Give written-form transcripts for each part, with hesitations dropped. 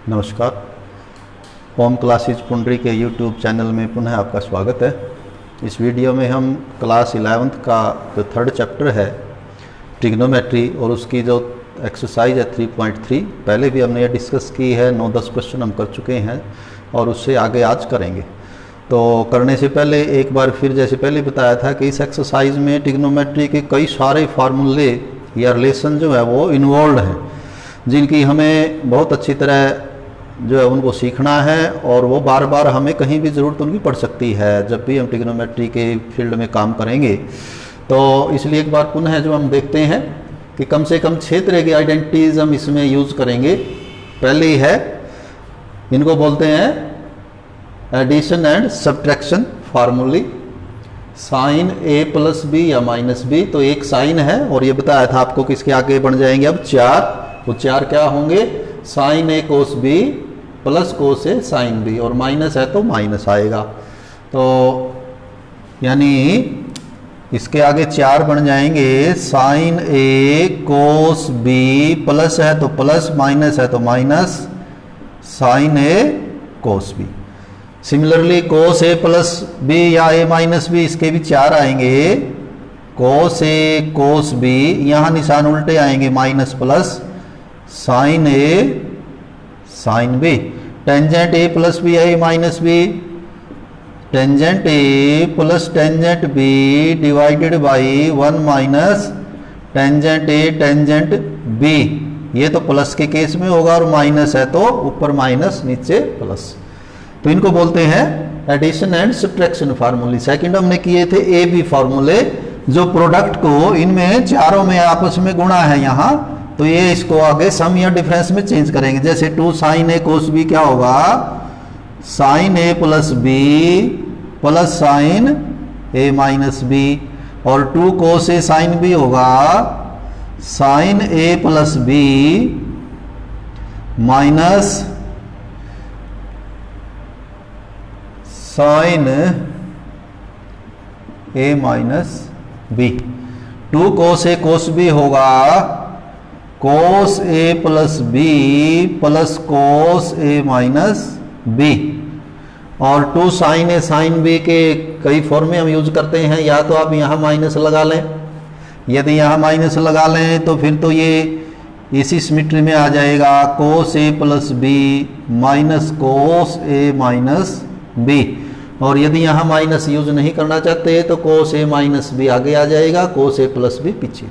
नमस्कार। Home classes पुंडरी के YouTube channel में पुनः आपका स्वागत है। इस वीडियो में हम क्लास 11th का जो थर्ड चैप्टर है ट्रिग्नोमेट्री और उसकी जो एक्सरसाइज है 3.3 पहले भी हमने ये डिस्कस की है। 9-10 क्वेश्चन हम कर चुके हैं और उससे आगे आज करेंगे। तो करने से पहले एक बार फिर जैसे पहले बताया था कि इस एक्सरसाइज में ट्रिग्नोमेट्री के कई सारे फार्मूले या रिलेशन जो है वो इन्वॉल्व हैं, जिनकी हमें बहुत अच्छी तरह जो है उनको सीखना है और वो बार बार हमें कहीं भी ज़रूरत उनकी पड़ सकती है जब भी हम ट्रिग्नोमेट्री के फील्ड में काम करेंगे। तो इसलिए एक बार पुनः जो हम देखते हैं कि कम से कम 6 तरह की आइडेंटिटीज़ हम इसमें यूज़ करेंगे। पहली है, इनको बोलते हैं addition and subtraction formulae, sine A plus B या माइनस बी। तो एक साइन है और ये बताया था आपको कि इसके आगे बन जाएंगे अब 4। वो 4 क्या होंगे? साइन ए कोस बी प्लस कोस ए साइन बी, और माइनस है तो माइनस आएगा। तो यानी इसके आगे 4 बन जाएंगे साइन ए कोस बी, प्लस है तो प्लस, माइनस है तो माइनस साइन ए कोस बी। सिमिलरली कोस ए प्लस बी या ए माइनस बी, इसके भी 4 आएंगे कोस ए कोस बी, यहाँ निशान उल्टे आएंगे minus plus sine A sine B. Tangent A plus B है minus B, tangent A plus tangent B divided by 1 minus tangent A tangent B. ये तो प्लस के केस में होगा और माइनस है तो ऊपर माइनस नीचे प्लस। तो इनको बोलते हैं एडिशन एंड सब्ट्रैक्शन फार्मूले। सेकंड हमने किए थे ए बी फार्मूले, जो प्रोडक्ट को इनमें चारों में आपस में गुणा है यहाँ, तो ये इसको आगे सम या डिफरेंस में चेंज करेंगे। जैसे 2 साइन ए कोस बी क्या होगा? Sign A plus B plus sine A minus B, और 2 कोस ए साइन बी होगा sign A plus B minus sign A minus B. 2 cos A cos B होगा कोस ए प्लस बी प्लस कोस ए minus B, और 2 sign A sine B के कई form में हम use करते हैं। या तो आप यहाँ माइनस लगा लें, यदि यहाँ माइनस लगा लें तो फिर तो ये इसी सिमेट्री में आ जाएगा कोस ए प्लस बी माइनस कोस ए माइनस बी। और यदि यहाँ माइनस यूज नहीं करना चाहते तो कोस ए माइनस बी आगे आ जाएगा, कोस ए प्लस बी पीछे।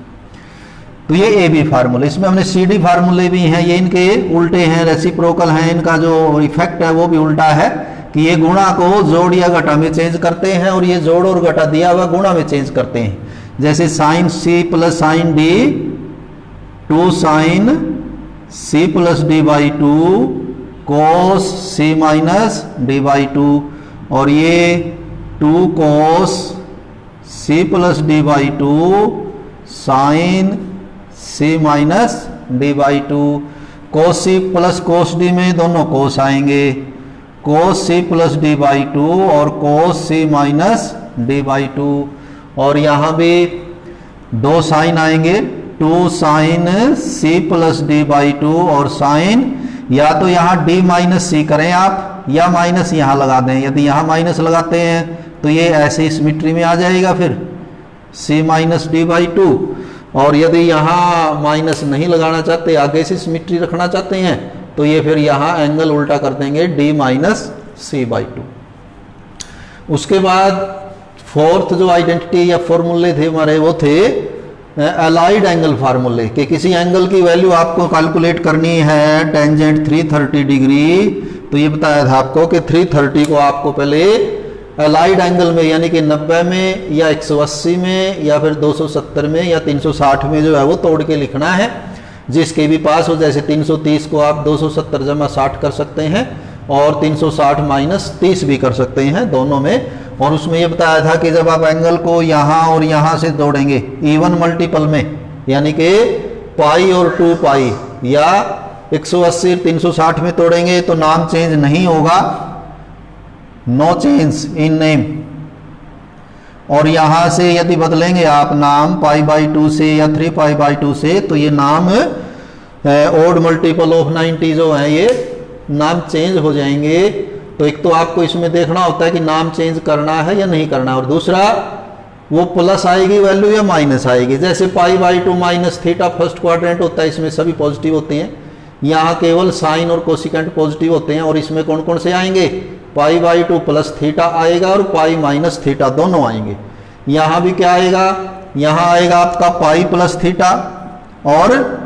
तो ये ए बी फार्मूले। इसमें हमने सी डी फार्मूले भी हैं, ये इनके उल्टे हैं, रेसिप्रोकल हैं। इनका जो इफेक्ट है वो भी उल्टा है कि ये गुणा को जोड़ या घटा में चेंज करते हैं और ये जोड़ और घटा दिया हुआ गुणा में चेंज करते हैं। जैसे sine C plus sine D, 2 sine C plus D by 2 cos C minus D by 2, और ये 2 cos C plus D by 2 sine C minus D by 2। Cos C plus cos D में दोनों cos आएंगे, cos C plus D by 2 और cos C minus D by 2। और यहाँ भी 2 sine आएंगे, 2 sine C plus D by 2 और sign, या तो यहाँ डी माइनस सी करें आप या माइनस यहाँ लगा दें। यदि यहाँ माइनस लगाते हैं तो ये ऐसे सिमेट्री में आ जाएगा फिर सी माइनस डी बाई 2, और यदि यहाँ माइनस नहीं लगाना चाहते, आगे से सिमेट्री रखना चाहते हैं, तो ये फिर यहाँ एंगल उल्टा कर देंगे डी माइनस सी बाई 2। उसके बाद फोर्थ जो आइडेंटिटी या फॉर्मूले थे हमारे वो थे अलाइड एंगल फार्मूले, कि किसी एंगल की वैल्यू आपको कैलकुलेट करनी है टेंजेंट 330 डिग्री। तो ये बताया था आपको कि 330 को आपको पहले अलाइड एंगल में यानी कि 90 में या 180 में या फिर 270 में या 360 में जो है वो तोड़ के लिखना है, जिसके भी पास हो। जैसे 330 को आप 270 जमा 60 कर सकते हैं और 360 माइनस 30 भी कर सकते हैं दोनों में। और उसमें ये बताया था कि जब आप एंगल को यहाँ और यहाँ से तोड़ेंगे इवन मल्टीपल में, यानी कि पाई और 2 पाई या 180 360 में तोड़ेंगे तो नाम चेंज नहीं होगा, नो चेंज इन नेम। और यहाँ से यदि बदलेंगे आप नाम पाई बाई 2 से या 3 पाई बाई 2 से, तो ये नाम ओड मल्टीपल ऑफ 90 जो है ये नाम चेंज हो जाएंगे। तो एक तो आपको इसमें देखना होता है कि नाम चेंज करना है या नहीं करना, और दूसरा वो प्लस आएगी वैल्यू या माइनस आएगी। जैसे π/2 माइनस थीटा फर्स्ट क्वाड्रेंट होता है, इसमें सभी पॉजिटिव होते हैं। यहाँ केवल साइन और कोसिकेंट पॉजिटिव होते हैं, और इसमें कौन कौन से आएंगे, π/2 प्लस थीटा आएगा और पाई माइनस थीटा दोनों आएंगे। यहाँ भी क्या आएगा, यहाँ आएगा आपका पाई प्लस थीटा और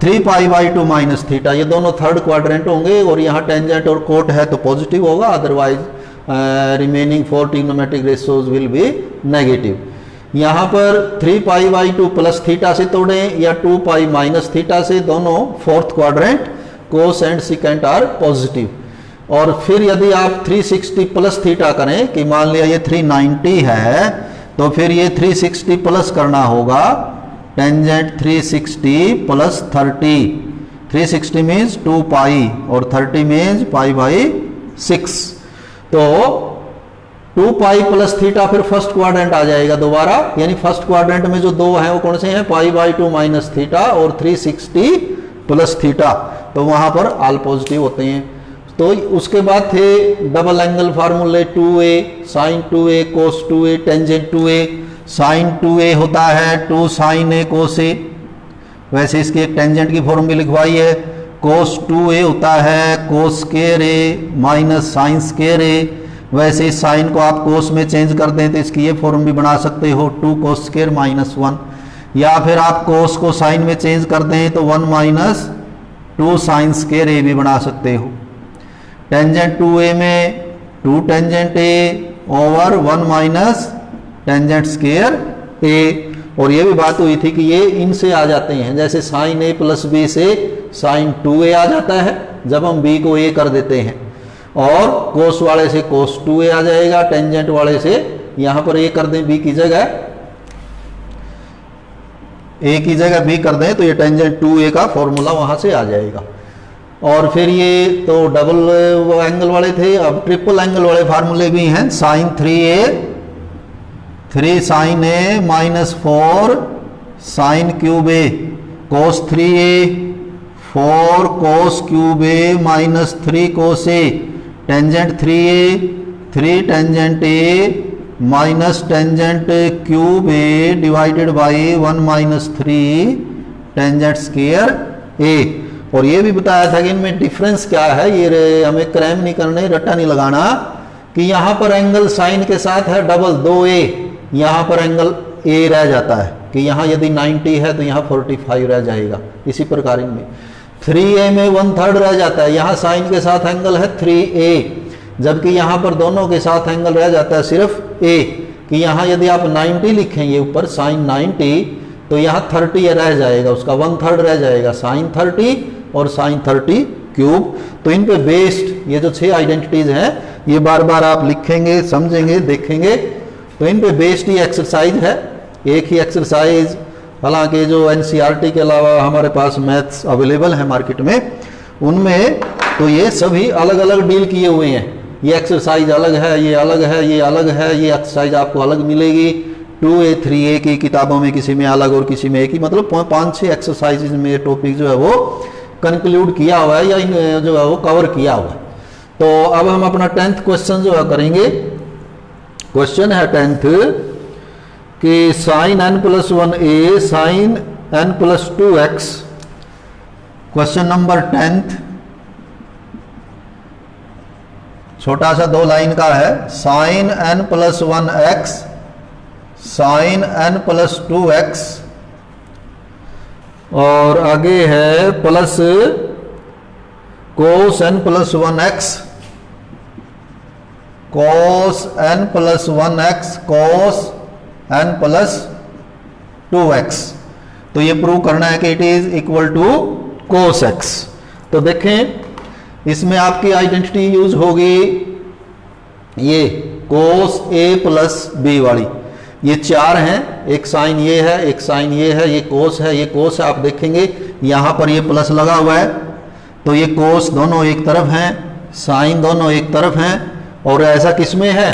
3π/2 माइनस थीटा, ये दोनों थर्ड क्वाड्रेंट होंगे। और यहाँ टेंजेंट और कोट है तो पॉजिटिव होगा, otherwise remaining 4 trigonometric ratios will be negative. यहाँ पर 3π/2 प्लस थीटा से तोड़ें या 2π माइनस थीटा से, दोनों fourth quadrant cos and secant are positive. और फिर यदि आप 360 प्लस थीटा करें कि मान लिया ये 390 है, तो फिर ये 360 प्लस करना होगा, टेंजेंट 360 प्लस 30, 360 मीन्स 2π और 30 मीन्स π/6। तो 2π प्लस थीटा फिर फर्स्ट क्वाड्रेंट आ जाएगा दोबारा, यानी फर्स्ट क्वाड्रेंट में जो दो हैं वो कौन से हैं, π/2 माइनस थीटा और 360 प्लस थीटा, तो वहां पर ऑल पॉजिटिव होते हैं। तो उसके बाद थे डबल एंगल फार्मूले 2a साइन 2a कोस 2a tangent 2a। Sign 2a होता है 2 साइन a कोस a, वैसे इसकी एक टेंजेंट की फॉर्म भी लिखवाई है। कोस 2a होता है cos square a minus sine square a, वैसे इस साइन को आप कोस में चेंज कर दें तो इसकी ये फॉर्म भी बना सकते हो 2 कोस स्क्वायर माइनस 1, या फिर आप कोस को साइन में चेंज कर दें तो 1 माइनस 2 साइन स्क्वायर a भी बना सकते हो। टेंजेंट 2a में 2 tangent a over 1 minus tangent square a। और ये भी बात हुई थी कि ये इनसे आ जाते हैं, जैसे साइन a प्लस b से साइन 2a आ जाता है जब हम b को a कर देते हैं, और कोस वाले से कोस 2a आ जाएगा, टेंजेंट वाले से यहां पर a कर दें b की जगह, a की जगह b कर दें तो ये टेंजेंट 2a का फॉर्मूला वहां से आ जाएगा। और फिर ये तो डबल एंगल वाले थे, अब ट्रिपल एंगल वाले फार्मूले भी हैं। Sine 3a 3 sine a minus 4 sine cube a, cos 3a 4 cos cube a minus 3 cos a, tangent 3a 3 tangent a minus tangent cube a divided by 1 minus 3 tangent square a। और ये भी बताया था कि इनमें डिफरेंस क्या है, ये हमें क्रैम नहीं करने, रट्टा नहीं लगाना कि यहाँ पर एंगल साइन के साथ है डबल 2a, यहाँ पर एंगल a रह जाता है कि यहाँ यदि 90 है तो यहाँ 45 रह जाएगा। इसी प्रकार इनमें 3a में 1/3 रह जाता है, यहाँ साइन के साथ एंगल है 3a, जबकि यहाँ पर दोनों के साथ एंगल रह जाता है सिर्फ a, कि यहाँ यदि आप 90 लिखेंगे ऊपर साइन 90 तो यहाँ 30 रह जाएगा, उसका 1/3 रह जाएगा, साइन 30 और साइन 30 क्यूब। तो इन पे बेस्ड ये जो 6 आइडेंटिटीज हैं ये बार बार आप लिखेंगे, समझेंगे, देखेंगे, तो इन पे बेस्ड ही एक्सरसाइज है। एक ही एक्सरसाइज, हालांकि जो एनसीईआरटी के अलावा हमारे पास मैथ्स अवेलेबल है मार्केट में, उनमें तो ये सभी अलग अलग डील किए हुए हैं। ये एक्सरसाइज अलग है, ये अलग है, ये अलग है, ये एक्सरसाइज आपको अलग मिलेगी 2a 3a की किताबों में, किसी में अलग और किसी में एक ही, मतलब 5-6 एक्सरसाइज में टॉपिक जो है वो कंक्लूड किया हुआ है या जो है वो कवर किया हुआ है। तो अब हम अपना 10th क्वेश्चन जो है करेंगे। क्वेश्चन है 10th कि sign n+1a sign n+2x, question number 10th, छोटा सा 2 लाइन का है। साइन n+1x साइन n+2x, और आगे है प्लस कोस n+1x कोस n+1x कोस n+2x। तो ये प्रूव करना है कि it is equal to cos x। तो देखें इसमें आपकी आइडेंटिटी यूज होगी ये कोस a प्लस b वाली, ये 4 हैं, एक साइन ये है, एक साइन ये है, ये कोस है, ये कोस है। आप देखेंगे यहाँ पर ये प्लस लगा हुआ है, तो ये कोस दोनों एक तरफ हैं, साइन दोनों एक तरफ हैं। और ऐसा किसमें है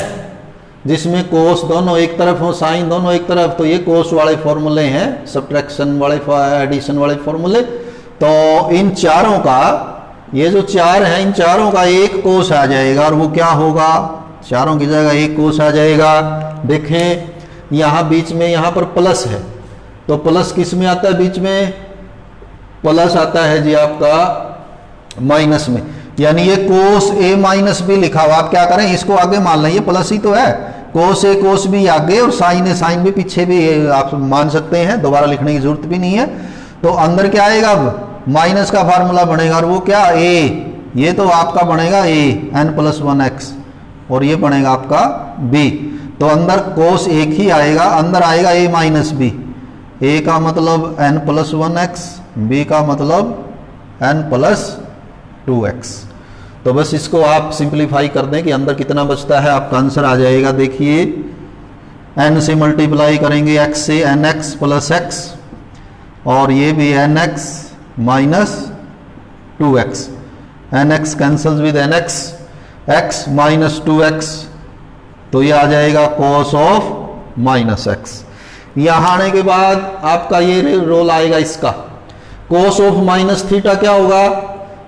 जिसमें कोस दोनों एक तरफ हो, साइन दोनों एक तरफ, तो ये कोस वाले फॉर्मूले हैं, सब्ट्रैक्शन वाले, एडिशन वाले फॉर्मूले। तो इन चारों का ये जो चार हैं इन चारों का एक कोस आ जाएगा और वो क्या होगा, चारों की जगह एक कोस आ जाएगा। देखें यहाँ बीच में यहाँ पर प्लस है, तो प्लस किस में आता है, बीच में प्लस आता है जी आपका माइनस में, यानी ये कोस ए माइनस बी लिखा हुआ। आप क्या करें, इसको आगे मान लें, ये प्लस ही तो है, कोस ए कोस बी आगे और साइन ए साइन बी पीछे भी आप मान सकते हैं, दोबारा लिखने की जरूरत भी नहीं है। तो अंदर क्या आएगा, अब माइनस का फार्मूला बनेगा और वो क्या, ए, ये तो आपका बनेगा A N plus one x और ये बनेगा आपका बी। तो अंदर कोस एक ही आएगा, अंदर आएगा ए माइनस बी, ए का मतलब N plus one X, B का मतलब एन प्लस टू एक्स। तो बस इसको आप सिंप्लीफाई कर दें कि अंदर कितना बचता है, आपका आंसर आ जाएगा। देखिए n से मल्टीप्लाई करेंगे x से, एन एक्स प्लस एक्स और ये भी N X minus two X, N X cancels with N X, X minus two X, तो ये आ जाएगा cos ऑफ माइनस एक्स। यहाँ आने के बाद आपका ये रोल आएगा इसका, cos ऑफ माइनस थीटा क्या होगा,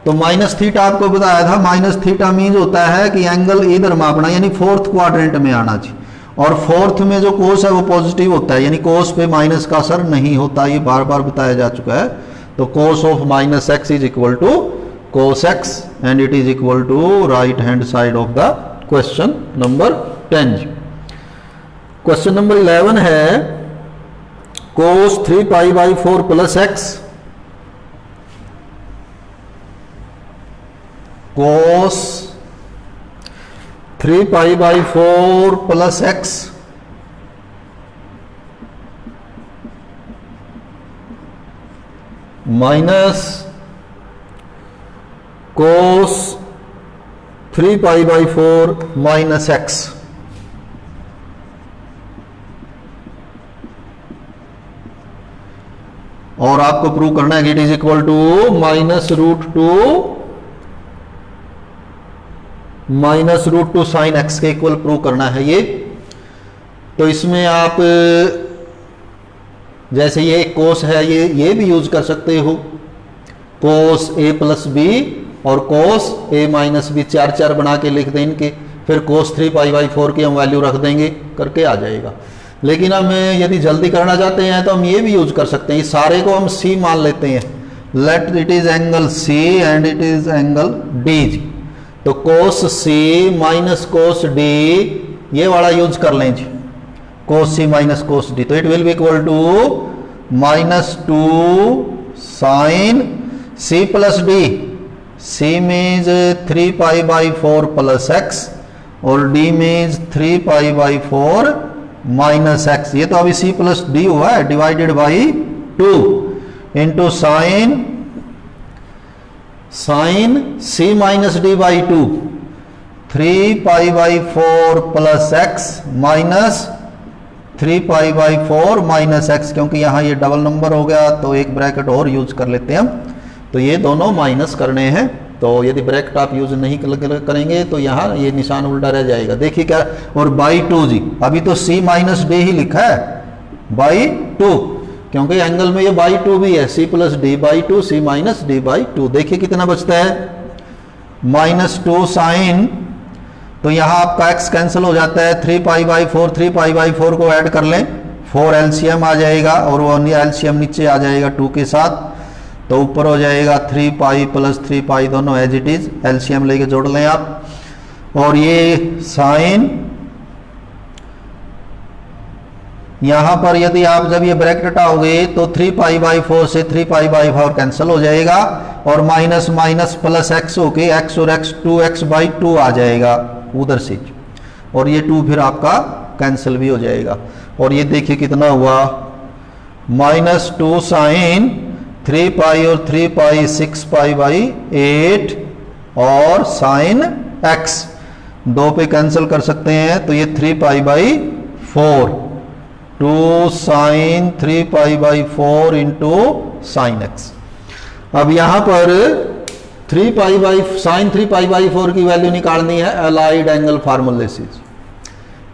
तो माइनस थीटा आपको बताया था, माइनस थीटा मीन्स होता है कि एंगल इधर मापना, यानी फोर्थ क्वाड्रेंट में आना चाहिए, और फोर्थ में जो कोस है वो पॉजिटिव होता है, यानी कोस पे माइनस का असर नहीं होता, ये बार बार बताया जा चुका है। तो cos of minus X is equal to cos X and it is equal to right hand side of the question number 10। Question number 11 है cos 3 pi by 4 plus X, cos 3 pi by 4 plus X minus cos 3 pi by 4 minus X. और आपको prove करना है कि it is equal to minus root two sine X के equal prove करना है ये। तो इसमें आप जैसे ये कोस है, ये भी यूज कर सकते हो, कोस ए प्लस बी और कोस ए माइनस बी, चार चार बना के लिख दें इनके, फिर कोस 3 पाई बाई 4 की हम वैल्यू रख देंगे, करके आ जाएगा। लेकिन हम यदि जल्दी करना चाहते हैं तो हम ये भी यूज कर सकते हैं, इस सारे को हम सी मान लेते हैं, let it is angle C and it is angle D. तो cos C minus cos D ये वाला यूज कर लें जी, cos C minus cos D, तो it will be equal to -2 sine C plus D, C means 3 pi by 4 plus X और D means 3 pi by 4 minus X. ये तो अभी सी प्लस डी हुआ है, divided by 2 into sine C minus D by 2, 3 pi by 4 plus X minus 3 pi by 4 minus X, क्योंकि यहाँ ये double number हो गया तो एक ब्रैकेट और यूज कर लेते हैं हम, तो ये दोनों माइनस करने हैं। तो यदि ब्रैकेट आप यूज नहीं करेंगे तो यहाँ ये निशान उल्टा रह जाएगा। देखिए क्या, और बाई 2 जी, अभी तो सी माइनस डी ही लिखा है, बाई 2, क्योंकि एंगल में ये बाई 2 भी है, C plus D by 2, C minus D by 2। देखिए कितना बचता है, -2 साइन, तो यहाँ आपका x कैंसिल हो जाता है, 3 पाई बाई 4, 3 पाई बाई 4 को ऐड कर लें, 4 एलसीएम आ जाएगा और वो एलसीएम नीचे आ जाएगा 2 के साथ, तो ऊपर हो जाएगा 3 पाई प्लस 3 पाई, दोनों एज इट इज, एलसीएम लेके जोड़ लें आप। और ये साइन, यहां पर यदि आप जब ये ब्रैकेट हटाओगे तो 3 पाई बाई 4 से 3 पाई बाई 4 कैंसिल हो जाएगा और माइनस माइनस प्लस एक्स होके एक्स और एक्स 2x बाई 2 आ जाएगा उधर से, और ये 2 फिर आपका कैंसिल भी हो जाएगा। और ये देखिए कितना हुआ, -2 साइन 3 पाई और 3 पाई 6 पाई बाई 8 और साइन x, 2 पे कैंसिल कर सकते हैं, तो ये 3 pi by 4, 2 sine 3 pi by 4 into sine x. अब यहां पर 3 pi by sine 3 pi by 4 की वैल्यू निकालनी है अलाइड एंगल फार्मूले से।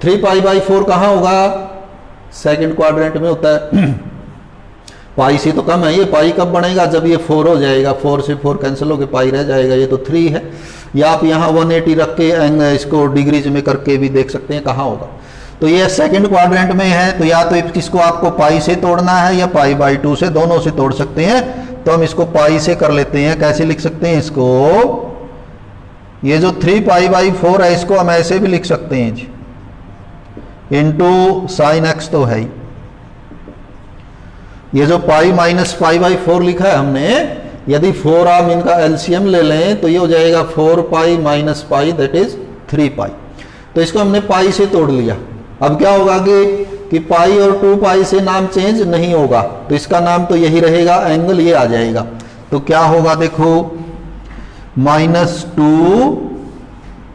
3 पाई बाई 4 कहां होगा, सेकंड क्वाड्रेंट में होता है, पाई से तो कम है, ये पाई कब बनेगा जब ये 4 हो जाएगा, 4 से 4 कैंसिल होकर पाई रह जाएगा, ये तो 3 है। या आप यहाँ 180 रख के इसको डिग्रीज में करके भी देख सकते हैं कहाँ होगा। तो ये सेकंड क्वाड्रेंट में है, तो या तो इसको आपको पाई से तोड़ना है या पाई बाई 2 से, दोनों से तोड़ सकते हैं। तो हम इसको पाई से कर लेते हैं। कैसे लिख सकते हैं इसको, ये जो 3 पाई बाई 4 है इसको हम ऐसे भी लिख सकते हैं जी, इंटू साइन एक्स तो है ही। ये जो पाई माइनस पाई बाई 4 लिखा है हमने, यदि 4 हम इनका एलसीएम ले लें तो ये हो जाएगा 4 pi minus pi, that is 3 पाई। तो इसको हमने पाई से तोड़ लिया। अब क्या होगा कि पाई और 2 पाई से नाम चेंज नहीं होगा, तो इसका नाम तो यही रहेगा, एंगल ये आ जाएगा। तो क्या होगा देखो, -2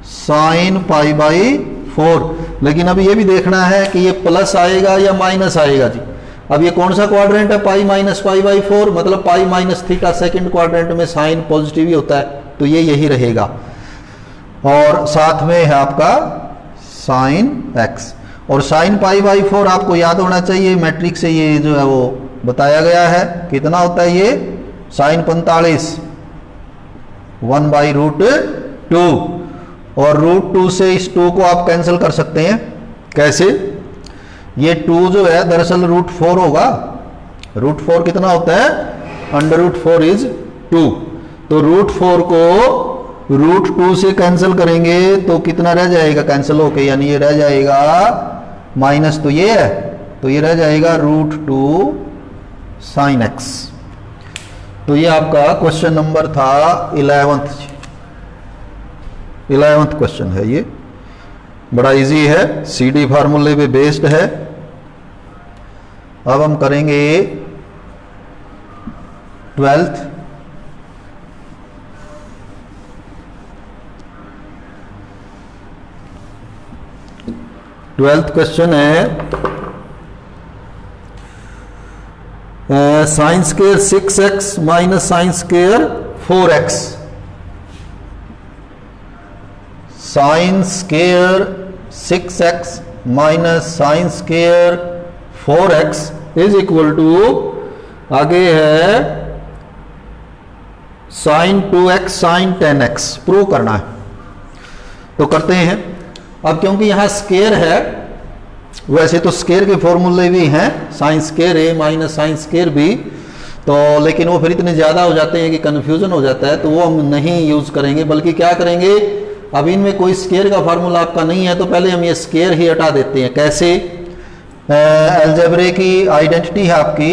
साइन पाई बाई 4। लेकिन अब ये भी देखना है कि ये प्लस आएगा या माइनस आएगा जी। अब ये कौन सा क्वाड्रेंट है, पाई माइनस पाई बाई 4, मतलब pi minus theta second quadrant में साइन पॉजिटिव ही होता है, तो ये यही रहेगा। और साथ में है आपका साइन एक्स, और साइन पाई बाई 4 आपको याद होना चाहिए, मैट्रिक से ये जो है वो बताया गया है। कितना होता है ये, साइन 45 1/√2, और √2 से इस 2 को आप कैंसिल कर सकते हैं। कैसे, ये 2 जो है दरअसल √4 होगा। √4 कितना होता है, √4 इज 2। तो √4 को √2 से कैंसिल करेंगे तो कितना रह जाएगा कैंसिल होके, यानी ये रह जाएगा माइनस, तो ये है, तो ये रह जाएगा √2 साइन एक्स। तो ये आपका क्वेश्चन नंबर था 11th क्वेश्चन है। ये बड़ा इजी है, CD फार्मूले पे बेस्ड है। अब हम करेंगे 12th। क्वेश्चन है sine square 6x minus sine square 4x। Sine square 6x minus sine square 4x is equal to, आगे है sine 2x sign 10x। Prove करना है, तो करते हैं। अब क्योंकि यहां स्क्वायर है, वैसे तो स्क्वायर के फॉर्मूले भी हैं, sine square a minus sine square b, तो लेकिन वो फिर इतने ज़्यादा हो जाते हैं कि कन्फ्यूजन हो जाता है, तो वो हम नहीं यूज़ करेंगे। बल्कि क्या करेंगे, अब इनमें कोई स्क्वायर का फार्मूला आपका नहीं है, तो पहले हम ये स्क्वायर ही हटा देते हैं। कैसे, अलजेब्रे की आइडेंटिटी है आपकी,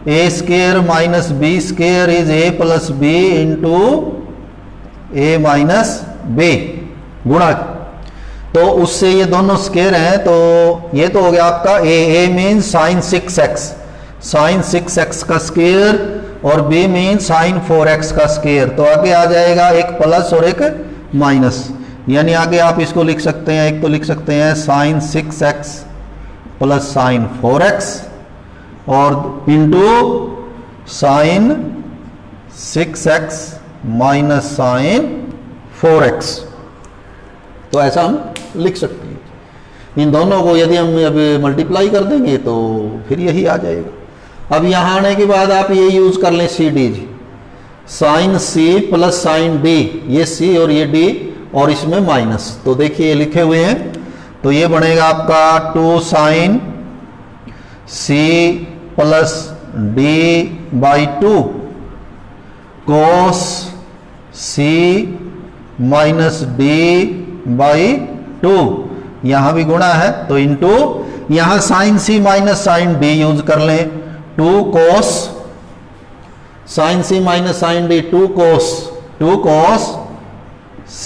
a square minus b square is a plus b into a minus b, गुणा। तो उससे ये दोनों स्क्वायर हैं, तो ये तो हो गया आपका a mean sine 6x, sine 6x का स्क्वायर, और b मीन साइन 4x का स्क्वायर। तो आगे आ जाएगा एक प्लस और एक माइनस, यानी आगे आप इसको लिख सकते हैं, एक तो लिख सकते हैं sign 6x plus sine 4x, और into sine 6x minus sign 4x। तो ऐसा हम लिख सकते हैं। इन दोनों को यदि हम अब मल्टीप्लाई कर देंगे तो फिर यही आ जाएगा। अब यहाँ आने के बाद आप ये यूज कर लें CD जी, sine C plus sine D, ये C और ये D, और इसमें माइनस। तो देखिए ये लिखे हुए हैं, तो ये बनेगा आपका 2 sine C plus D/2 cos C minus D/2, यहां भी गुणा है तो इंटू, यहां sine C minus sine D use कर लें, 2 cos sine C minus sine D, 2 cos C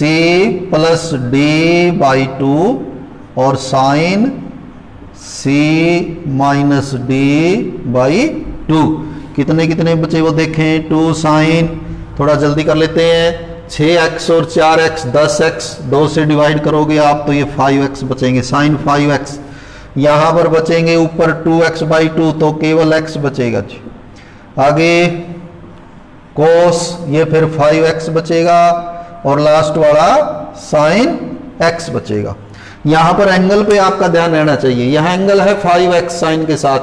plus D/2 और साइन C माइनस D/2। कितने कितने बचे वो देखें, 2 साइन, थोड़ा जल्दी कर लेते हैं, 6x और 4x 10x, 2 से डिवाइड करोगे आप तो ये 5x बचेंगे, साइन 5x। यहाँ पर बचेंगे ऊपर 2x/2, तो केवल x बचेगा जी। आगे कोस, ये फिर 5x बचेगा, और लास्ट वाला साइन x बचेगा। यहाँ पर एंगल पे आपका ध्यान रहना चाहिए, यहाँ एंगल है 5x साइन के साथ,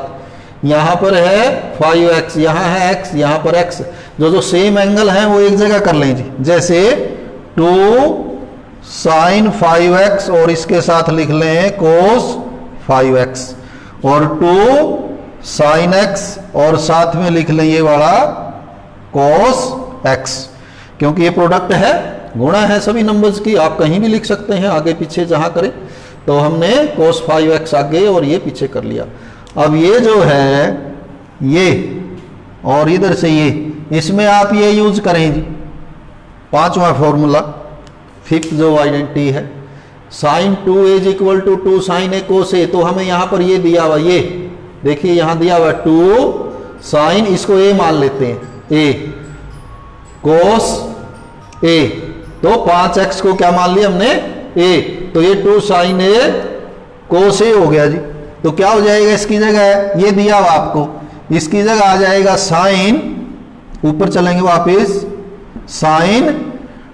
यहां पर है 5x, यहां है x, यहां पर x, जो जो सेम एंगल है वो एक जगह कर लें जी। जैसे 2 sin 5x और इसके साथ लिख लें cos 5x, और 2 sin x और साथ में लिख लें ये वाला cos x, क्योंकि ये प्रोडक्ट है, गुणा है सभी नंबर्स की, आप कहीं भी लिख सकते हैं आगे पीछे जहां करें। तो हमने cos 5x आगे और ये पीछे कर लिया। अब ये जो है ये और इधर से ये, इसमें आप ये यूज करें जी, पांचवा फॉर्मूला, फिफ्थ जो आइडेंटिटी है, sin 2a is equal to 2 sin a cos a। तो हमें यहां पर ये दिया हुआ, ये देखिए यहां दिया हुआ 2 sin, इसको a मान लेते हैं, a cos a, तो 5x को क्या मान लिया हमने, a, तो ये 2 sin a cos a हो गया जी। तो क्या हो जाएगा इसकी जगह, ये दिया हुआ आपको, इसकी जगह आ जाएगा साइन, ऊपर चलेंगे वापिस, sine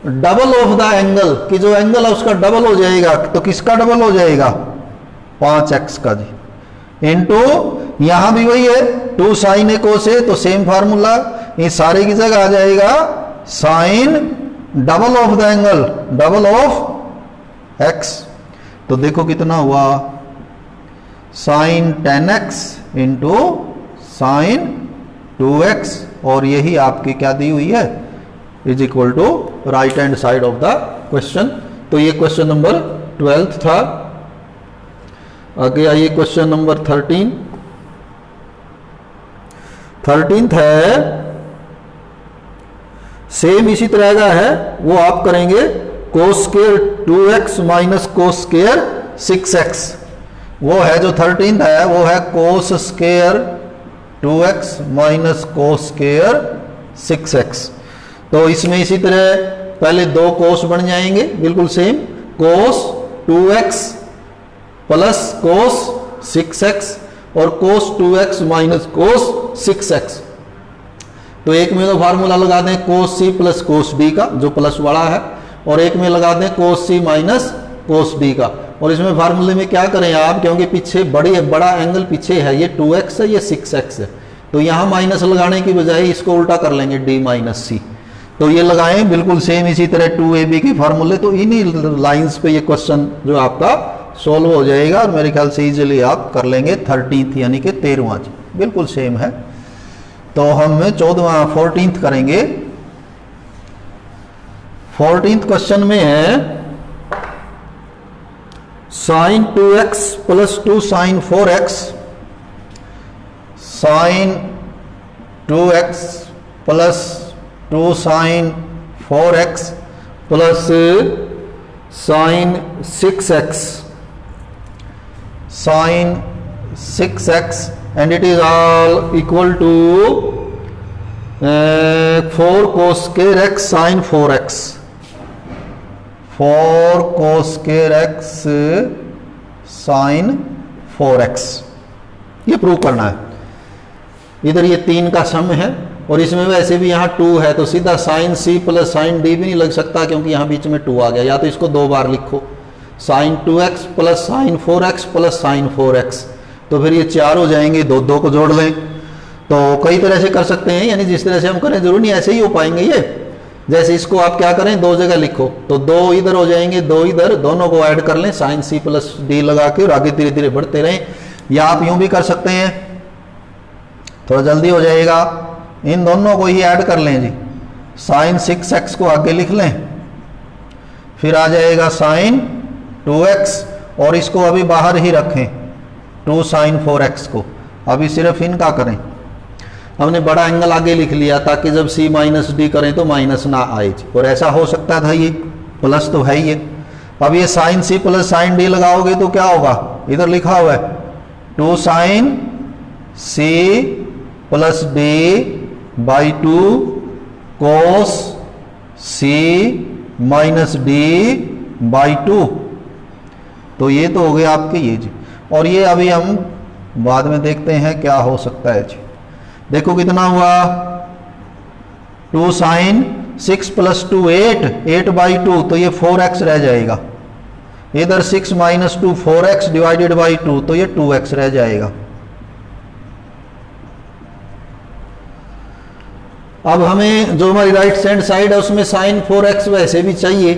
double of the angle, कि जो एंगल है उसका डबल हो जाएगा, तो किसका डबल हो जाएगा, 5x का जी, इनटू यहां भी वही है 2 sin a cos a, तो सेम फार्मूला, ये सारे की जगह आ जाएगा sine double of the angle, double of x। तो देखो कितना हुआ, sign 10x into sine 2x, और यही आपकी क्या दी हुई है, is equal to right hand side of the question. तो ये क्वेश्चन नंबर 12 था। आगे आइए क्वेश्चन नंबर 13 है, सेम इसी तरह का है, वो आप करेंगे cos square 2x minus cos square 6x। वो है जो 13 है, वो है cos square 2x minus cos square 6x। तो इसमें इसी तरह पहले दो cos बन जाएंगे बिल्कुल same, cos 2x plus cos 6x और cos 2x minus cos 6x। तो एक में तो फार्मूला लगा दें cos c plus cos d का, जो प्लस वाला है, और एक में लगा दें cos c minus cos d का। और इसमें फार्मूले में क्या करें आप, क्योंकि पीछे बड़ा एंगल पीछे है, ये 2x है, ये 6x है, तो यहां माइनस लगाने की बजाय इसको उल्टा कर लेंगे d माइनस सी। तो ये लगाएं बिल्कुल सेम इसी तरह 2ab के फार्मूले। तो इन्हीं लाइंस पे ये क्वेश्चन जो आपका सोल्व हो जाएगा, और मेरे ख्याल से इजीली आप कर लेंगे 13th यानी कि 13वां, बिल्कुल सेम है। तो हम 14th करेंगे। 14th क्वेश्चन में है sine 2x plus 2 sine 4x, sine 2x plus 2 sine 4x plus sine 6x, sine 6x, and it is all equal to 4 cos square x sin 4x, 4 cos square x sin 4x, ये prove करना है। इधर ये 3 का सम है, और इसमें वैसे भी यहाँ 2 है, तो सीधा sine c plus sine d भी नहीं लग सकता, क्योंकि यहाँ बीच में 2 आ गया। या तो इसको 2 बार लिखो, sine 2x plus sine 4x plus sine 4x, तो फिर ये 4 हो जाएंगे, 2 को जोड़ लें। तो कई तरह से कर सकते हैं, यानी जिस तरह से हम करें जरूर नहीं ऐसे ही हो पाएंगे ये। जैसे इसको आप क्या करें, 2 जगह लिखो, तो 2 इधर हो जाएंगे, 2 इधर, दोनों को ऐड कर लें साइन c प्लस d लगा के, और आगे धीरे धीरे बढ़ते रहें। या आप यूं भी कर सकते हैं, थोड़ा जल्दी हो जाएगा, इन दोनों को ही ऐड कर लें जी, साइन 6x को आगे लिख लें, फिर आ जाएगा साइन 2x, और इसको अभी बाहर ही रखें 2 साइन 4x को, अभी सिर्फ इनका करें। हमने बड़ा एंगल आगे लिख लिया ताकि जब c माइनस डी करें तो माइनस ना आए, और ऐसा हो सकता था, ये प्लस तो है ही। अब ये sine c plus sine d लगाओगे तो क्या होगा, इधर लिखा हुआ है 2 sine c plus d by 2 cos c minus d by 2। तो ये तो हो गया आपके ये जी, और ये अभी हम बाद में देखते हैं क्या हो सकता है जी। देखो कितना हुआ, 2 साइन 6 प्लस 2 8 बाई 2, तो ये 4x रह जाएगा। इधर 6 माइनस 2 4x डिवाइडेड बाई 2, तो ये 2x रह जाएगा। अब हमें जो हमारी राइट हैंड साइड है उसमें साइन 4x वैसे भी चाहिए,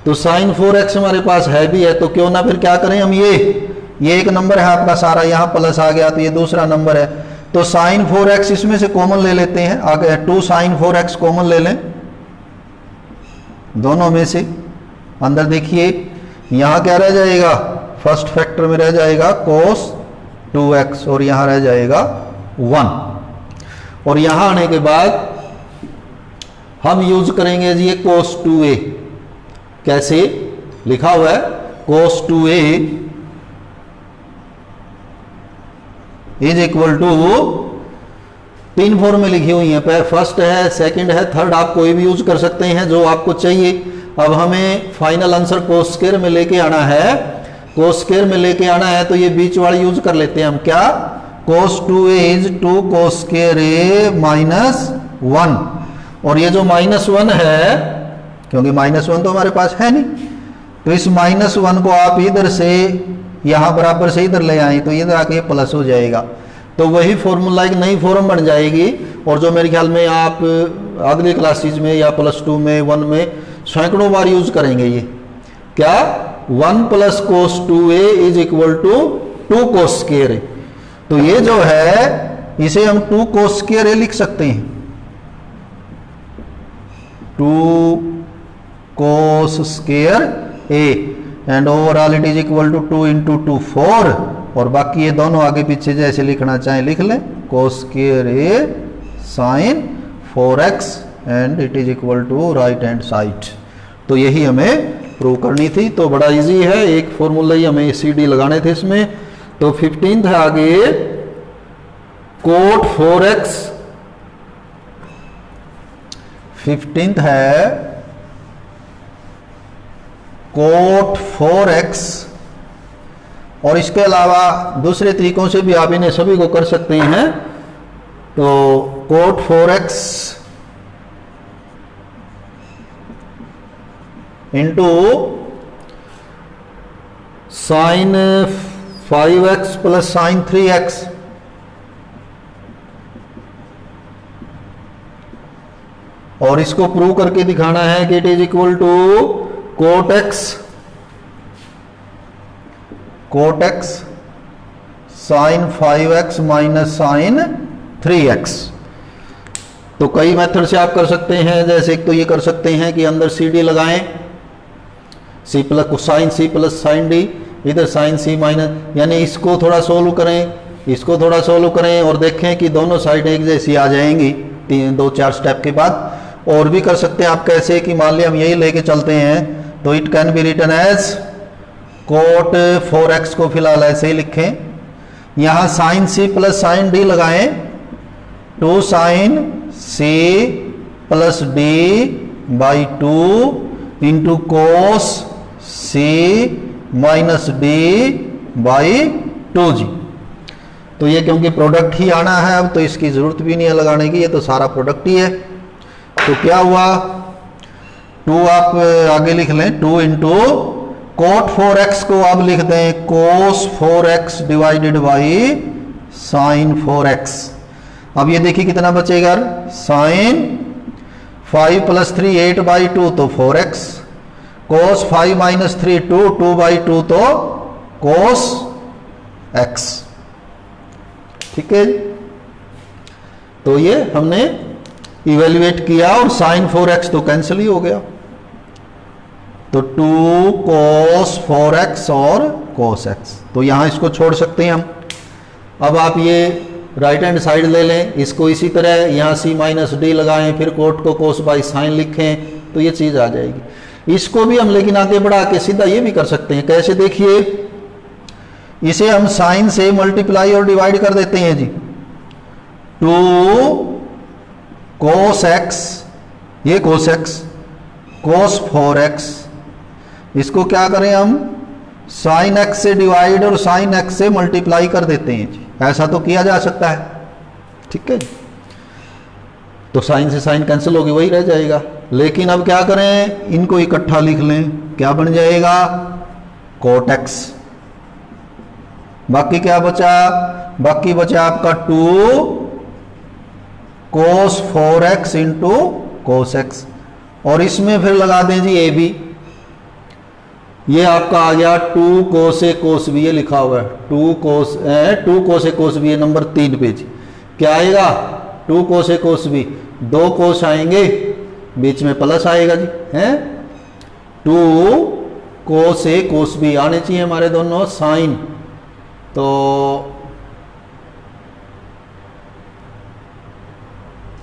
तो साइन 4x हमारे पास है भी है, तो क्यों ना फिर क्या करें हम, ये एक नंबर है आपका सारा, यहाँ प्लस आ गया तो ये दूसरा नंबर है, तो साइन 4x इसमें से कॉमन ले लेते हैं, आगे 2 साइन 4x कॉमन ले लें दोनों में से। अंदर देखिए यहाँ क्या रह जाएगा, फर्स्ट फैक्टर में रह जाएगा cos 2x और यहाँ रह जाएगा 1, और यहाँ आने के बाद हम यूज करेंगे जी ये cos 2a, कैसे लिखा हुआ है cos 2a is equal to 3 form में लिखी हुई है, फर्स्ट है, सेकंड है, थर्ड आप कोई भी यूज कर सकते हैं जो आपको चाहिए। अब हमें फाइनल आंसर cos स्क्वायर में लेके आना है, cos स्क्वायर में लेके आना है तो ये बीच वाली यूज कर लेते हैं हम, क्या cos 2a is 2 cos square a minus 1, और ये जो -1 है, क्योंकि -1 तो हमारे पास है नहीं, तो इस -1 को आप इधर से यहाँ बराबर से इधर ले आए तो इधर आके प्लस हो जाएगा, तो वही फॉर्मूला एक नई फॉर्म बन जाएगी, और जो मेरे ख्याल में आप अगली क्लासेज में या +2 में 1 में सैकड़ों बार यूज करेंगे ये, क्या 1 + cos 2a is equal to 2 cos square a, तो ये जो है इसे हम 2 cos स्क्वायर a लिख सकते हैं, 2 cos square a and overall it is equal to 2 × 2 4, और बाकी ये दोनों आगे पीछे जैसे लिखना चाहें लिख लें, cos square a sin 4x and it is equal to right hand side. तो यही हमें प्रूव करनी थी, तो बड़ा इजी है, एक फॉर्मूला ही हमें CD लगाने थे इसमें। तो 15th है आगे cot 4x, 15th है cot 4x, और इसके अलावा दूसरे तरीकों से भी आप इन्हें सभी को कर सकते हैं, तो cot 4x into sine 5x plus sine 3x, और इसको प्रूव करके दिखाना है कि it is equal to cot x sine 5x minus sine 3x। तो कई मेथड से आप कर सकते हैं, जैसे एक तो ये कर सकते हैं कि अंदर CD लगाएं, C plus sign C plus sine D, इधर साइन C माइनस, यानी इसको थोड़ा सोल्व करें, इसको थोड़ा सोल्व करें, और देखें कि दोनों साइड एक जैसी आ जाएंगी 2-4 स्टेप के बाद। और भी कर सकते हैं आप कैसे कि मान लिया हम यही लेके चलते हैं, तो it can be written as cot 4x को फिलहाल ऐसे ही लिखें, यहाँ sine C plus sine D लगाएं, 2 sine C plus D by 2 into cos C minus D by 2g। तो ये क्योंकि प्रोडक्ट ही आना है अब, तो इसकी जरूरत भी नहीं है लगाने की, ये तो सारा प्रोडक्ट ही है। तो क्या हुआ, 2 आप आगे लिख लें, 2 इंटू cot 4x को आप लिख दें cos 4x divided by sin 4x। अब ये देखिए कितना बचेगा, sin 5 + 3 8/2 तो 4x, cos 5 - 3 2/2 तो cos x। ठीक है, तो ये हमने इवेल्युएट किया और sin 4x तो कैंसिल ही हो गया, तो 2 cos 4x और cos x, तो यहां इसको छोड़ सकते हैं हम। अब आप ये राइट हैंड साइड ले लें, इसको इसी तरह यहाँ C माइनस D लगाएं, फिर कोट को cos बाई साइन लिखें, तो ये चीज आ जाएगी। इसको भी हम लेकिन आगे बढ़ा के सीधा ये भी कर सकते हैं, कैसे देखिए, इसे हम साइन से मल्टीप्लाई और डिवाइड कर देते हैं जी, 2 cos x, ये cos x, cos 4x, इसको क्या करें हम साइन x से डिवाइड और साइन x से मल्टीप्लाई कर देते हैं जी, ऐसा तो किया जा सकता है। ठीक है, तो साइन से साइन कैंसिल होगी, वही रह जाएगा। लेकिन अब क्या करें, इनको इकट्ठा लिख लें, क्या बन जाएगा cot x। बाकी क्या बचा, बाकी बचा आपका 2 cos 4x into cos x, और इसमें फिर लगा दें जी ए बी, ये आपका आ गया 2 cos a cos b, ये लिखा हुआ है 2 cos a cos b, number 3 page. क्या आएगा 2 cos a cos b, 2 cos आएंगे, बीच में प्लस आएगा जी, हैं 2 cos a cos b आने चाहिए हमारे दोनों साइन, तो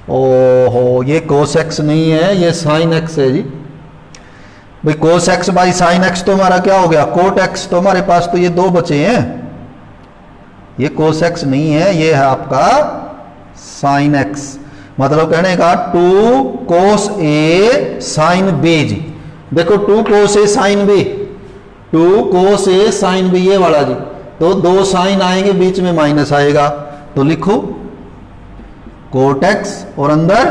ओहो ये cos x नहीं है, ये sin x है जी। भाई cos x by sin x तो हमारा क्या हो गया cot x, तो हमारे पास तो ये 2 बचे हैं, ये cos x नहीं है, ये है आपका sin x। मतलब कहने का 2 cos a sin b जी, देखो 2 cos a sin b, 2 cos a sin b ये वाला जी, तो 2 साइन आएंगे, बीच में माइनस आएगा, तो लिखो कोट एक्स और अंदर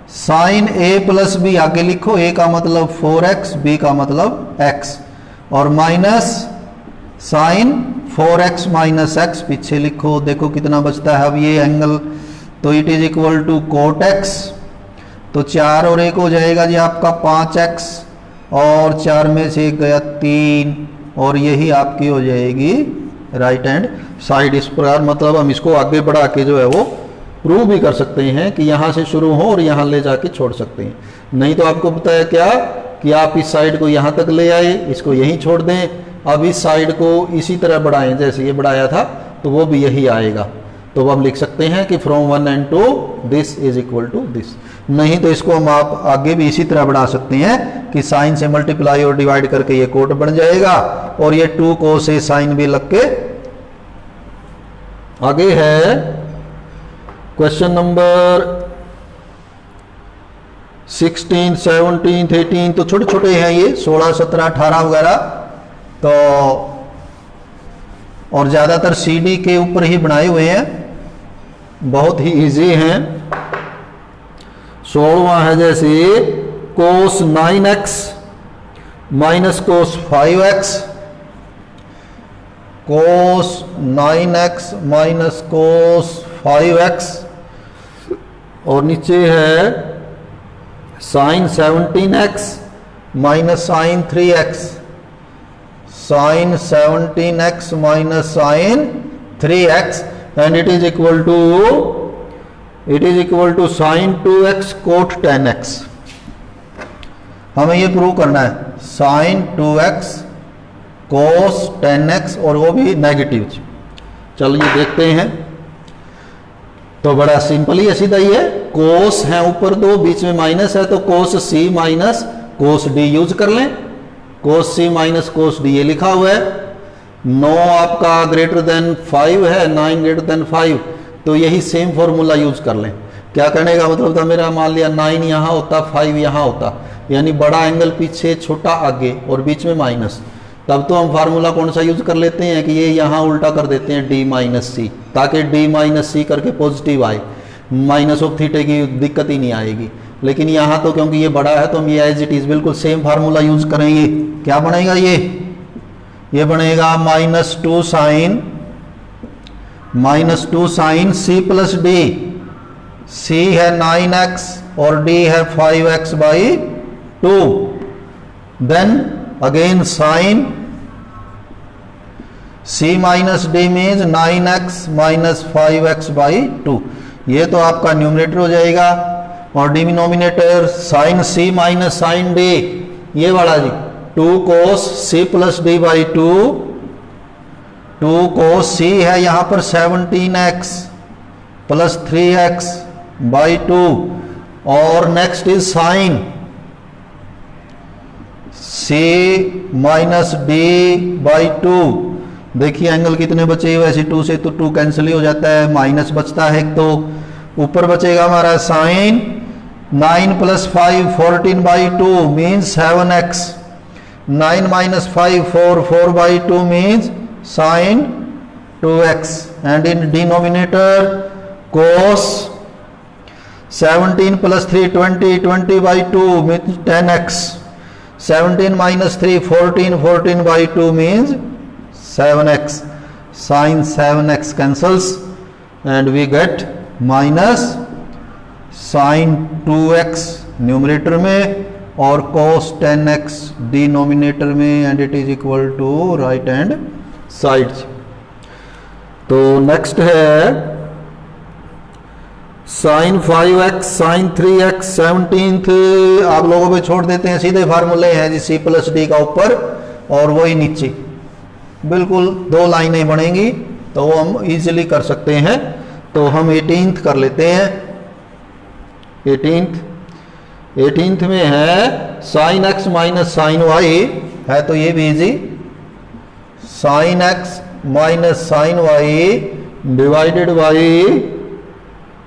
साइन ए प्लस बी, आगे लिखो, ए का मतलब 4x, बी का मतलब x, और minus sign 4x minus x पीछे लिखो, देखो कितना बचता है अब ये एंगल, तो it is equal to cot X, तो 4 और 1 हो जाएगा जी आपका 5x, और 4 में से 1 गया 3, और यही आपकी हो जाएगी राइट हैंड साइड। इस प्रकार मतलब हम इसको आगे बढ़ा के जो है वो प्रूव भी कर सकते हैं कि यहाँ से शुरू हो और यहाँ ले जाके छोड़ सकते हैं। नहीं तो आपको पता है क्या कि आप इस साइड को यहाँ तक ले आए, इसको यहीं छोड़ दें, अब इस साइड को इसी तरह बढ़ाएं जैसे ये बढ़ाया था, तो वो भी यही आएगा। तो हम लिख सकते हैं कि from 1 and 2 this is equal to this. नहीं तो इसको हम आप आगे भी इसी तरह बढ़ा सकते हैं कि साइन से मल्टीप्लाई और डिवाइड करके ये कोट बन जाएगा, और ये 2 cos a sin b लग के आगे है क्वेश्चन नंबर 16, 17, 18, तो छोटे छोटे हैं ये 16, 17, 18 वगैरह, तो और ज्यादातर CD के ऊपर ही बनाए हुए हैं, बहुत ही इजी हैं। 16वां है जैसे cos 9x minus cos 5x, cos 9x minus cos 5x, और नीचे है sine 17x minus sine 3x, sine 17x minus sine 3x, and it is equal to sine 2x cot 10x। हमें ये प्रूव करना है साइन 2x cos 10x, और वो भी नेगेटिव। चलिए देखते हैं, तो बड़ा सिंपल ही सीधा ही है, कोस है ऊपर 2, बीच में माइनस है, तो कोस c minus cos d use कर लें, कोस c माइनस कोस d ये लिखा हुआ है। 9 आपका ग्रेटर देन 5 है, 9 ग्रेटर देन 5, तो यही सेम फॉर्मूला यूज कर लें। क्या करने का मतलब था मेरा, मान लिया 9 यहाँ होता, 5 यहाँ होता, यानी बड़ा एंगल पीछे छोटा आगे और बीच में माइनस, तब तो हम फार्मूला कौन सा यूज कर लेते हैं कि ये यहाँ उल्टा कर देते हैं d माइनस सी, ताकि d माइनस सी करके पॉजिटिव आए, माइनस ऑफ थीटा की दिक्कत ही नहीं आएगी। लेकिन यहाँ तो क्योंकि ये बड़ा है तो हम ये एज इट इज बिल्कुल सेम फार्मूला यूज करेंगे। क्या बनेगा ये बनेगा -2 sine c plus d, c है 9x और d है 5x by 2, then again sine c minus D means 9x minus 5x by 2, ये तो आपका न्यूमरेटर हो जाएगा, और denominator sine c minus sine d, ये वाला जी 2 cos c plus d by 2, 2 cos c है यहाँ पर 17x प्लस 3x बाई 2, और next is sine c minus d by 2। देखिए एंगल कितने बचे, वैसे 2 से तो 2 कैंसिल ही हो जाता है, माइनस बचता है, तो ऊपर बचेगा हमारा sine 9 plus 5 14 by 2 means 7x, 9 minus 5 4 by 2 means sine 2x, and in denominator cos 17 plus 3 20 by 2 means 10x, 17 minus 3 14 by 2 means 7x, sin 7x cancels and we get minus sine 2x numerator में और cos 10x denominator में, and it is equal to right hand side. तो next है sine 5x sine 3x 17th आप लोगों पे छोड़ देते हैं, सीधे फार्मूले हैं जी, c प्लस डी का ऊपर और वही नीचे, बिल्कुल 2 लाइनें बनेंगी तो वो हम इजीली कर सकते हैं। तो हम 18th कर लेते हैं। 18th में है sine x minus sine Y है, तो ये भी easy, sine x minus sine Y divided by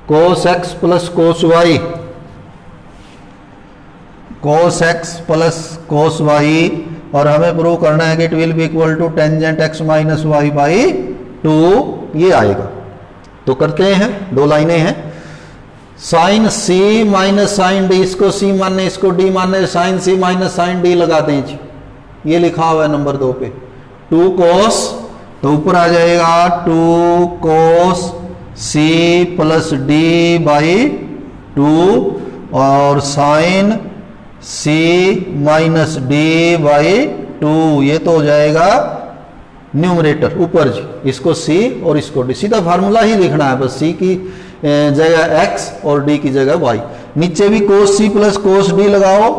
cos x plus cos Y, cos x plus cos Y, और हमें प्रूव करना है कि it will be equal to tangent x minus Y by 2, ये आएगा। तो करते हैं, 2 लाइनें हैं। Sine c minus sine D, इसको c मानने इसको d मानने, sine c minus sine D लगा दें जी, ये लिखा हुआ है नंबर 2 पे, 2 कोस, तो ऊपर आ जाएगा 2 cos c plus D by 2, और sine c minus D by 2, ये तो हो जाएगा न्यूमरेटर ऊपर जी, इसको c और इसको d, सीधा फार्मूला ही लिखना है बस, c की जगह x और d की जगह y। नीचे भी cos c plus cos d लगाओ,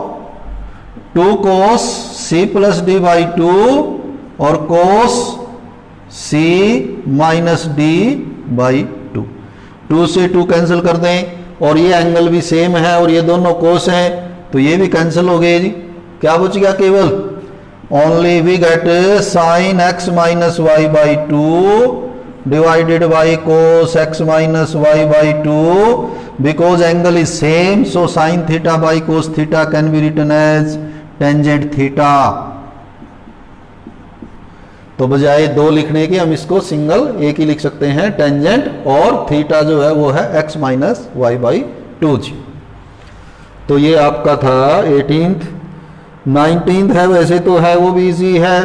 2 cos c plus D by 2 और cos c minus D by 2, 2 से 2 कैंसिल कर दें, और ये एंगल भी सेम है और ये दोनों cos हैं, तो ये भी कैंसिल हो गए जी। क्या बच गया केवल, only we get sine x minus Y by 2 divided by cos x minus y by 2, because angle is same, so sin theta by cos theta can be written as tangent theta। तो बजाय 2 लिखने के हम इसको single एक ही लिख सकते हैं, टेंजेंट, और थीटा जो है वो है x माइनस वाई बाई 2 जी। तो ये आपका था 18th। 19th है, वैसे तो है वो भी इजी है,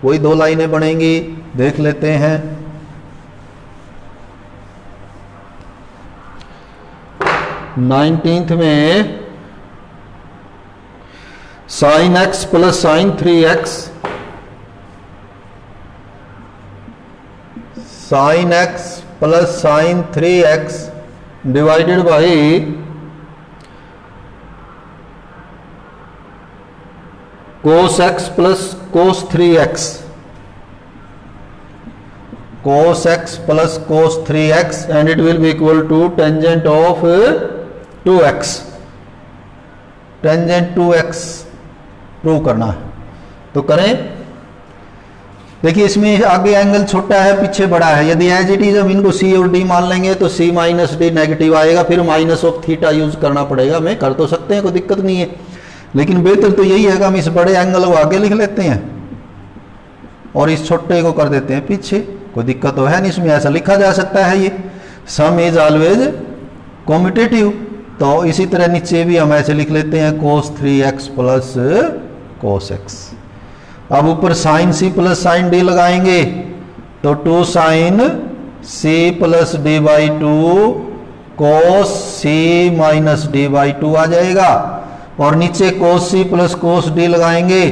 वही 2 लाइनें बनेंगी, देख लेते हैं। 19th में sine x plus sine 3x, sine x plus sine 3x divided by cos x plus cos 3x, cos x plus cos 3x, and it will be equal to tangent of 2x, tangent 2x prove करना है। तो करें, देखिए इसमें आगे angle छोटा है पीछे बड़ा है, यदि एज इट इज हम इनको c और d मान लेंगे तो c माइनस डी नेगेटिव आएगा, फिर माइनस ऑफ थीटा यूज करना पड़ेगा। मैं कर तो सकते हैं, कोई दिक्कत नहीं है, लेकिन बेहतर तो यही है कि हम इस बड़े एंगल को आगे लिख लेते हैं और इस छोटे को कर देते हैं पीछे, कोई दिक्कत तो है नहीं, इसमें ऐसा लिखा जा सकता है। ये सम इज ऑलवेज कॉम्यूटेटिव, तो इसी तरह नीचे भी हम ऐसे लिख लेते हैं cos 3x plus cos x। अब ऊपर sine c plus sine d लगाएंगे तो 2 sine c plus D by 2 cos c minus D by 2 आ जाएगा, और नीचे cos c plus cos d लगाएंगे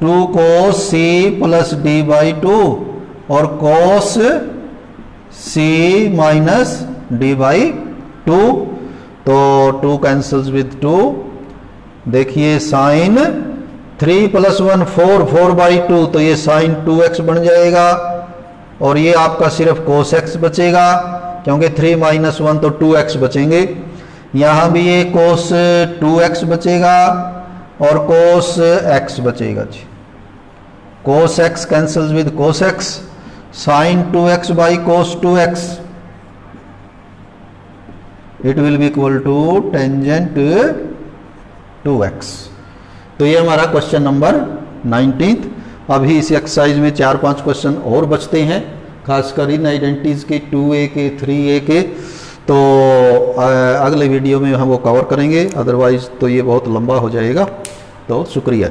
2 cos c plus D by 2 और cos c minus D by 2, तो 2 कैंसल्स विद 2। देखिए साइन 3 प्लस 1 4, 4 बाई 2, तो ये साइन 2x बन जाएगा, और ये आपका सिर्फ cos x बचेगा, क्योंकि 3 माइनस 1 तो 2x बचेंगे। यहाँ भी ये cos 2x बचेगा और cos x बचेगा जी, cos x cancels with cos x, sine 2x by cos 2x, it will be equal to tangent 2x। तो ये हमारा क्वेश्चन नंबर 19th। अभी इस एक्सरसाइज में 4-5 क्वेश्चन और बचते हैं, खासकर इन आइडेंटिटीज के 2a के 3a के, तो अगले वीडियो में हम वो कवर करेंगे, अदरवाइज तो ये बहुत लंबा हो जाएगा। तो शुक्रिया।